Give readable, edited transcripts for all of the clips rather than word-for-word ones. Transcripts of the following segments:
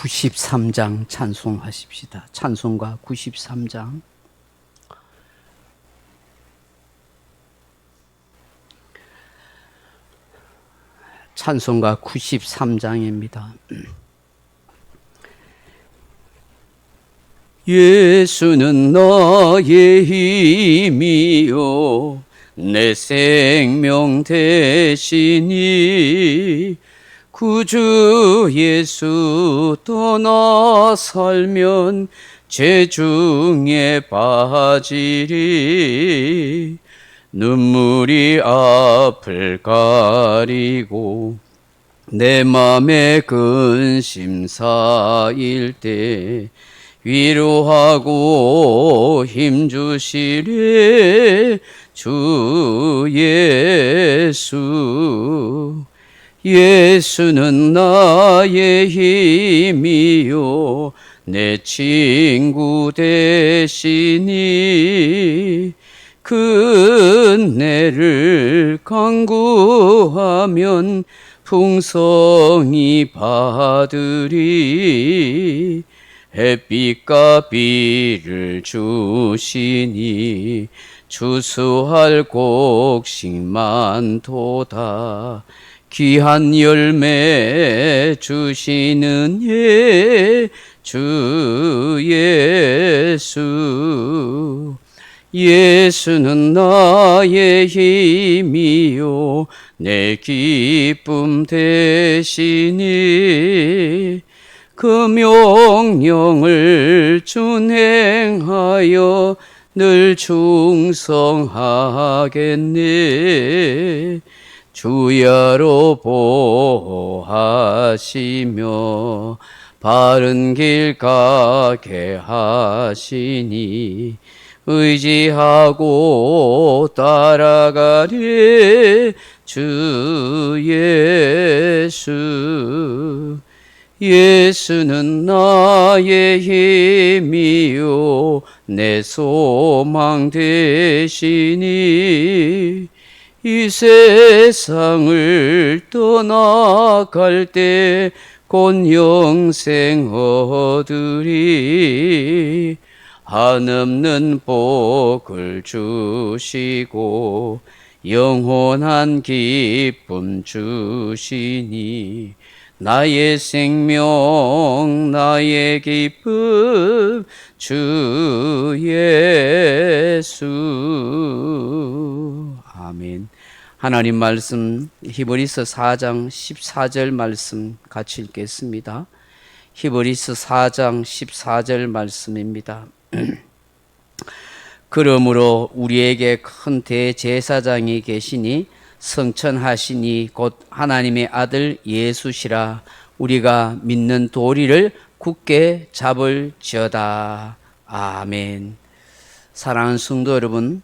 93장 찬송하십시다. 찬송가 93장. 찬송가 93장입니다. 예수는 나의 힘이요 내 생명 되시니 구주 예수 떠나 살면 죄 중에 빠지리. 눈물이 앞을 가리고 내 맘에 근심 쌓일 때 위로하고 힘주시리 주 예수. 예수는 나의 힘이요 내 친구 되시니 그은혜를 간구하면 풍성히 받으리. 햇빛과 비를 주시니 추수할 곡식 많도다. 귀한 열매 주시는 주 예수. 예수는 나의 힘이요 내 기쁨 되시니 그 명령을 준행하여 늘 충성하겠네. 주야로 보호하시며 바른 길 가게 하시니 의지하고 따라가리 주 예수. 예수는 나의 힘이요 내 소망 되시니 이 세상을 떠나갈 때 곧 영생 얻으리. 한없는 복을 주시고 영원한 기쁨 주시니 나의 생명 나의 기쁨 주 예수. 아멘. 하나님 말씀 히브리서 4장 14절 말씀 같이 읽겠습니다. 히브리서 4장 14절 말씀입니다. 그러므로 우리에게 큰 대제사장이 계시니 성천하시니 곧 하나님의 아들 예수시라. 우리가 믿는 도리를 굳게 잡을지어다. 아멘. 사랑하는 성도 여러분,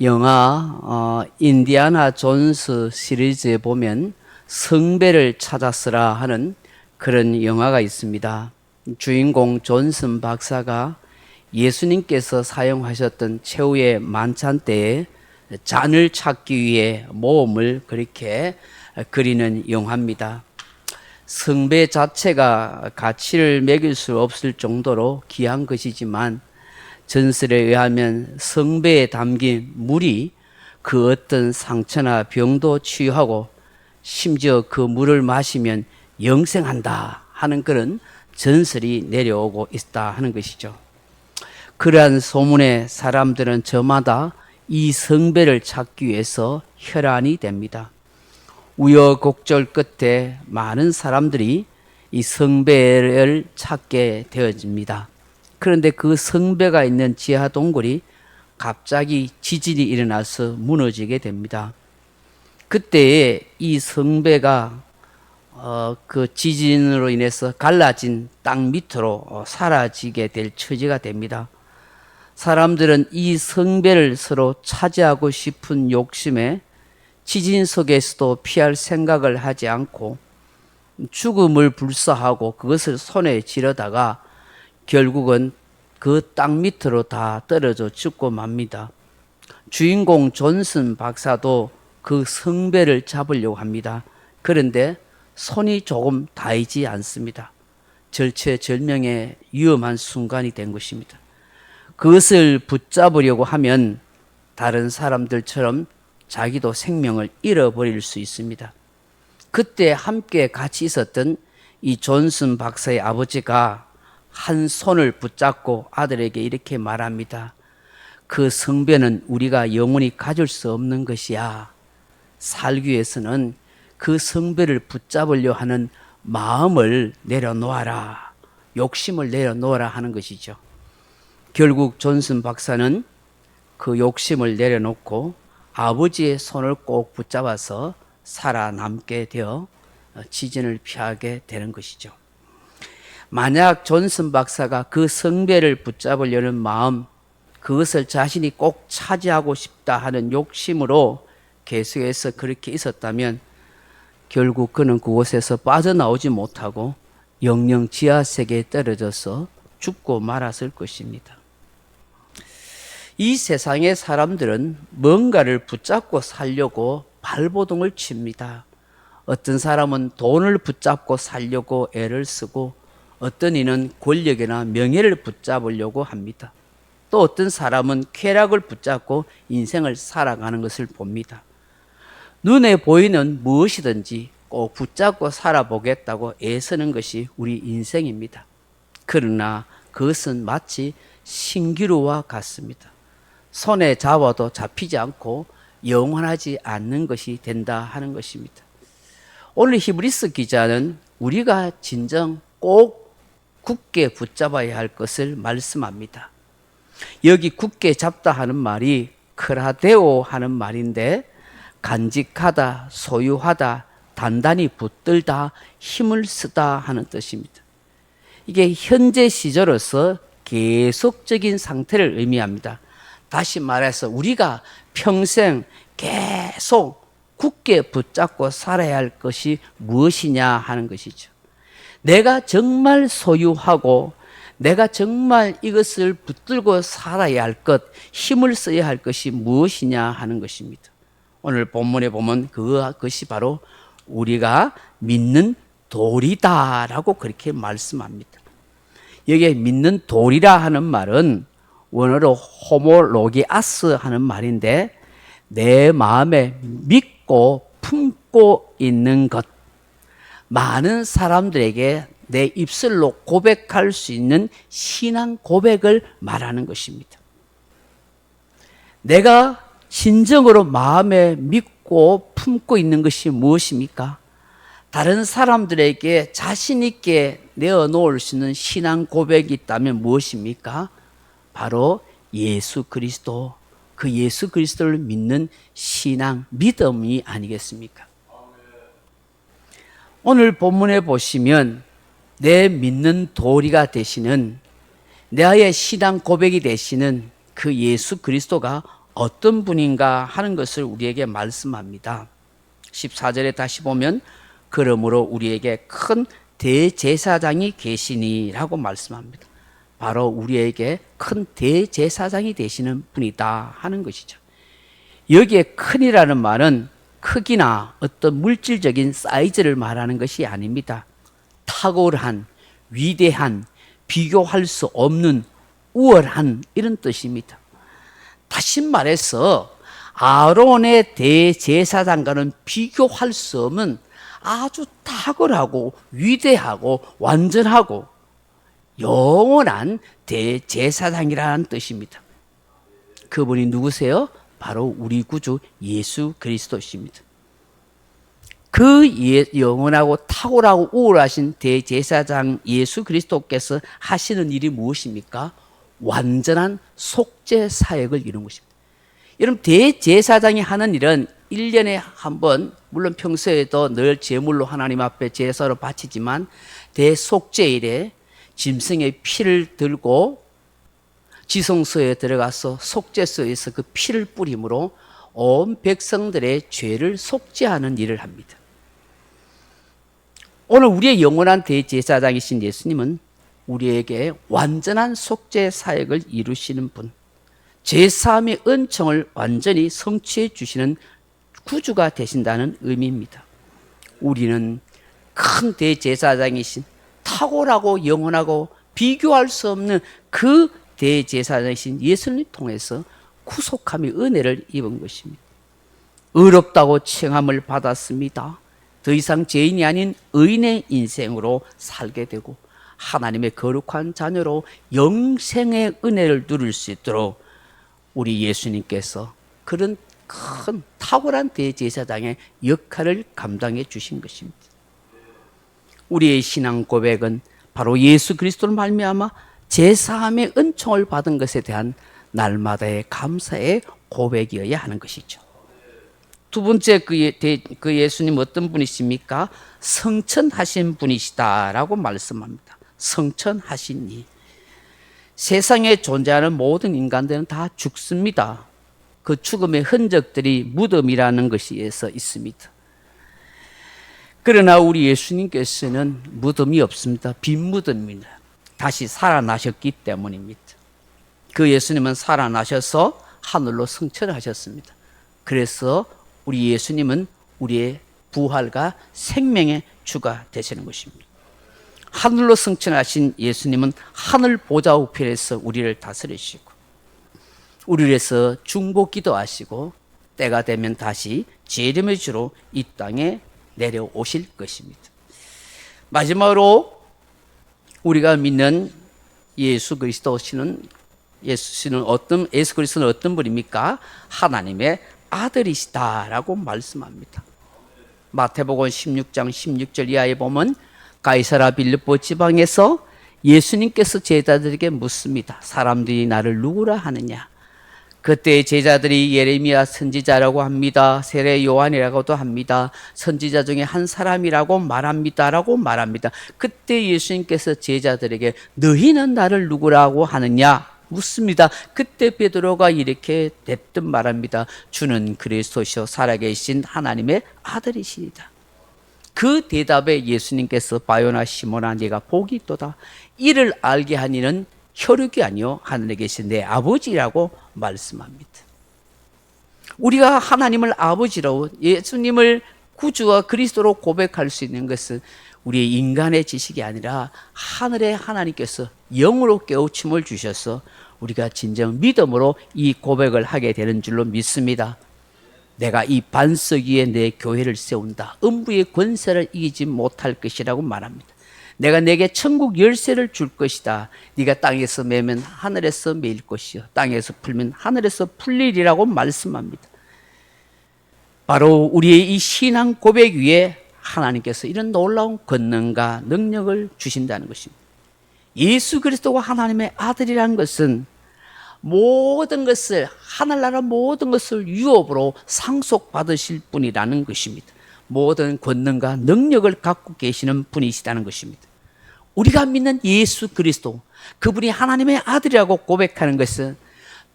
영화 인디아나 존스 시리즈에 보면 성배를 찾았으라 하는 그런 영화가 있습니다. 주인공 존슨 박사가 예수님께서 사용하셨던 최후의 만찬 때에 잔을 찾기 위해 모험을 그렇게 그리는 영화입니다. 성배 자체가 가치를 매길 수 없을 정도로 귀한 것이지만 전설에 의하면 성배에 담긴 물이 그 어떤 상처나 병도 치유하고 심지어 그 물을 마시면 영생한다 하는 그런 전설이 내려오고 있다 하는 것이죠. 그러한 소문에 사람들은 저마다 이 성배를 찾기 위해서 혈안이 됩니다. 우여곡절 끝에 많은 사람들이 이 성배를 찾게 되어집니다. 그런데 그 성배가 있는 지하 동굴이 갑자기 지진이 일어나서 무너지게 됩니다. 그때에 이 성배가 그 지진으로 인해서 갈라진 땅 밑으로 사라지게 될 처지가 됩니다. 사람들은 이 성배를 서로 차지하고 싶은 욕심에 지진 속에서도 피할 생각을 하지 않고 죽음을 불사하고 그것을 손에 쥐려다가 결국은 그 땅 밑으로 다 떨어져 죽고 맙니다. 주인공 존슨 박사도 그 성배를 잡으려고 합니다. 그런데 손이 조금 닿이지 않습니다. 절체절명의 위험한 순간이 된 것입니다. 그것을 붙잡으려고 하면 다른 사람들처럼 자기도 생명을 잃어버릴 수 있습니다. 그때 함께 같이 있었던 이 존슨 박사의 아버지가 한 손을 붙잡고 아들에게 이렇게 말합니다. 그 성배는 우리가 영원히 가질 수 없는 것이야. 살기 위해서는 그 성배를 붙잡으려 하는 마음을 내려놓아라. 욕심을 내려놓아라 하는 것이죠. 결국 존슨 박사는 그 욕심을 내려놓고 아버지의 손을 꼭 붙잡아서 살아남게 되어 지진을 피하게 되는 것이죠. 만약 존슨 박사가 그 성배를 붙잡으려는 마음, 그것을 자신이 꼭 차지하고 싶다 하는 욕심으로 계속해서 그렇게 있었다면 결국 그는 그곳에서 빠져나오지 못하고 영영 지하세계에 떨어져서 죽고 말았을 것입니다. 이 세상의 사람들은 뭔가를 붙잡고 살려고 발버둥을 칩니다. 어떤 사람은 돈을 붙잡고 살려고 애를 쓰고 어떤 이는 권력이나 명예를 붙잡으려고 합니다. 또 어떤 사람은 쾌락을 붙잡고 인생을 살아가는 것을 봅니다. 눈에 보이는 무엇이든지 꼭 붙잡고 살아보겠다고 애쓰는 것이 우리 인생입니다. 그러나 그것은 마치 신기루와 같습니다. 손에 잡아도 잡히지 않고 영원하지 않는 것이 된다 하는 것입니다. 오늘 히브리서 기자는 우리가 진정 꼭 굳게 붙잡아야 할 것을 말씀합니다. 여기 굳게 잡다 하는 말이 크라데오 하는 말인데 간직하다, 소유하다, 단단히 붙들다, 힘을 쓰다 하는 뜻입니다. 이게 현재 시제로서 계속적인 상태를 의미합니다. 다시 말해서 우리가 평생 계속 굳게 붙잡고 살아야 할 것이 무엇이냐 하는 것이죠. 내가 정말 소유하고 내가 정말 이것을 붙들고 살아야 할 것, 힘을 써야 할 것이 무엇이냐 하는 것입니다. 오늘 본문에 보면 그것이 바로 우리가 믿는 돌이다라고 그렇게 말씀합니다. 여기에 믿는 돌이라 하는 말은 원어로 호모로기아스 하는 말인데 내 마음에 믿고 품고 있는 것, 많은 사람들에게 내 입술로 고백할 수 있는 신앙 고백을 말하는 것입니다. 내가 진정으로 마음에 믿고 품고 있는 것이 무엇입니까? 다른 사람들에게 자신 있게 내어놓을 수 있는 신앙 고백이 있다면 무엇입니까? 바로 예수 그리스도, 그 예수 그리스도를 믿는 신앙, 믿음이 아니겠습니까? 오늘 본문에 보시면 내 믿는 도리가 되시는, 나의 신앙 고백이 되시는 그 예수 그리스도가 어떤 분인가 하는 것을 우리에게 말씀합니다. 14절에 다시 보면 그러므로 우리에게 큰 대제사장이 계시니라고 말씀합니다. 바로 우리에게 큰 대제사장이 되시는 분이다 하는 것이죠. 여기에 큰이라는 말은 크기나 어떤 물질적인 사이즈를 말하는 것이 아닙니다. 탁월한, 위대한, 비교할 수 없는, 우월한 이런 뜻입니다. 다시 말해서 아론의 대제사장과는 비교할 수 없는 아주 탁월하고 위대하고 완전하고 영원한 대제사장이라는 뜻입니다. 그분이 누구세요? 바로 우리 구주 예수 그리스도십니다. 그 영원하고 탁월하고 우월하신 대제사장 예수 그리스도께서 하시는 일이 무엇입니까? 완전한 속죄 사역을 이루는 것입니다. 여러분, 대제사장이 하는 일은 1년에 한 번, 물론 평소에도 늘 제물로 하나님 앞에 제사로 바치지만 대속죄일에 짐승의 피를 들고 지성소에 들어가서 속죄소에서 그 피를 뿌림으로 온 백성들의 죄를 속죄하는 일을 합니다. 오늘 우리의 영원한 대제사장이신 예수님은 우리에게 완전한 속죄 사역을 이루시는 분, 죄사함의 은총을 완전히 성취해 주시는 구주가 되신다는 의미입니다. 우리는 큰 대제사장이신 탁월하고 영원하고 비교할 수 없는 그 대제사장이신 예수님을 통해서 구속함의 은혜를 입은 것입니다. 의롭다고 칭함을 받았습니다. 더 이상 죄인이 아닌 의인의 인생으로 살게 되고 하나님의 거룩한 자녀로 영생의 은혜를 누릴 수 있도록 우리 예수님께서 그런 큰 탁월한 대제사장의 역할을 감당해 주신 것입니다. 우리의 신앙 고백은 바로 예수 그리스도를 말미암아 제사함의 은총을 받은 것에 대한 날마다의 감사의 고백이어야 하는 것이죠. 두 번째 그 예수님 어떤 분이십니까? 성천하신 분이시다라고 말씀합니다. 성천하신 이. 세상에 존재하는 모든 인간들은 다 죽습니다. 그 죽음의 흔적들이 무덤이라는 것에서 있습니다. 그러나 우리 예수님께서는 무덤이 없습니다. 빈 무덤입니다. 다시 살아나셨기 때문입니다. 그 예수님은 살아나셔서 하늘로 승천하셨습니다. 그래서 우리 예수님은 우리의 부활과 생명의 주가 되시는 것입니다. 하늘로 승천하신 예수님은 하늘 보좌 우편에서 우리를 다스리시고 우리를 위해서 중보기도 하시고 때가 되면 다시 재림의 주로 이 땅에 내려오실 것입니다. 마지막으로 우리가 믿는 예수 그리스도는 예수 그리스도는 어떤 분입니까? 하나님의 아들이시다라고 말씀합니다. 마태복음 16장 16절 이하에 보면 가이사라 빌립보 지방에서 예수님께서 제자들에게 묻습니다. 사람들이 나를 누구라 하느냐? 그때 제자들이 예레미야 선지자라고 합니다. 세례 요한이라고도 합니다. 선지자 중에 한 사람이라고 말합니다. 그때 예수님께서 제자들에게 너희는 나를 누구라고 하느냐? 묻습니다. 그때 베드로가 이렇게 대뜸 말합니다. 주는 그리스도시요 살아계신 하나님의 아들이시니다. 그 대답에 예수님께서 바요나 시몬아 네가 복이 있도다. 이를 알게 한 이는 혈육이 아니요 하늘에 계신 내 아버지라고 말씀합니다. 우리가 하나님을 아버지로 예수님을 구주와 그리스도로 고백할 수 있는 것은 우리의 인간의 지식이 아니라 하늘의 하나님께서 영으로 깨우침을 주셔서 우리가 진정 믿음으로 이 고백을 하게 되는 줄로 믿습니다. 내가 이 반석 위에 내 교회를 세운다. 음부의 권세를 이기지 못할 것이라고 말합니다. 내가 내게 천국 열쇠를 줄 것이다. 네가 땅에서 매면 하늘에서 매일 것이요 땅에서 풀면 하늘에서 풀리리라고 말씀합니다. 바로 우리의 이 신앙 고백 위에 하나님께서 이런 놀라운 권능과 능력을 주신다는 것입니다. 예수 그리스도가 하나님의 아들이라는 것은 모든 것을 하늘나라 모든 것을 유업으로 상속받으실 분이라는 것입니다. 모든 권능과 능력을 갖고 계시는 분이시다는 것입니다. 우리가 믿는 예수 그리스도 그분이 하나님의 아들이라고 고백하는 것은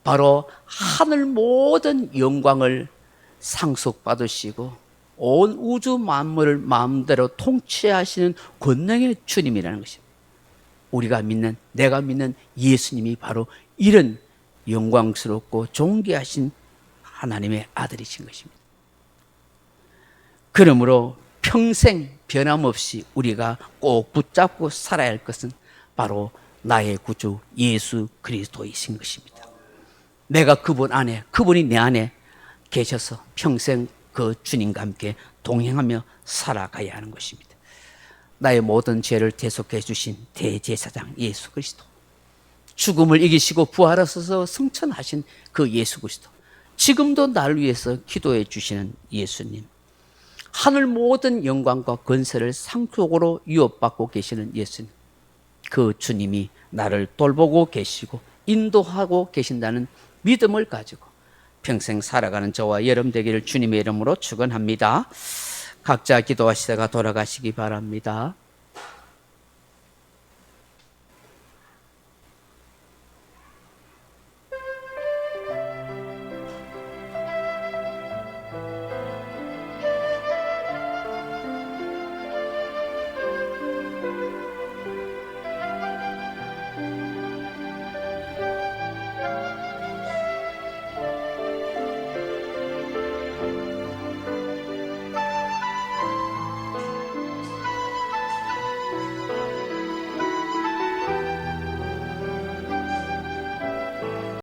바로 하늘 모든 영광을 상속받으시고 온 우주 만물을 마음대로 통치하시는 권능의 주님이라는 것입니다. 우리가 믿는 내가 믿는 예수님이 바로 이런 영광스럽고 존귀하신 하나님의 아들이신 것입니다. 그러므로 평생 변함없이 우리가 꼭 붙잡고 살아야 할 것은 바로 나의 구주 예수 그리스도이신 것입니다. 내가 그분 안에 그분이 내 안에 계셔서 평생 그 주님과 함께 동행하며 살아가야 하는 것입니다. 나의 모든 죄를 대속해 주신 대제사장 예수 그리스도, 죽음을 이기시고 부활하셔서 승천하신 그 예수 그리스도, 지금도 나를 위해서 기도해 주시는 예수님, 하늘 모든 영광과 권세를 상속으로 유업받고 계시는 예수님, 그 주님이 나를 돌보고 계시고 인도하고 계신다는 믿음을 가지고 평생 살아가는 저와 여러분 되기를 주님의 이름으로 축원합니다. 각자 기도하시다가 돌아가시기 바랍니다.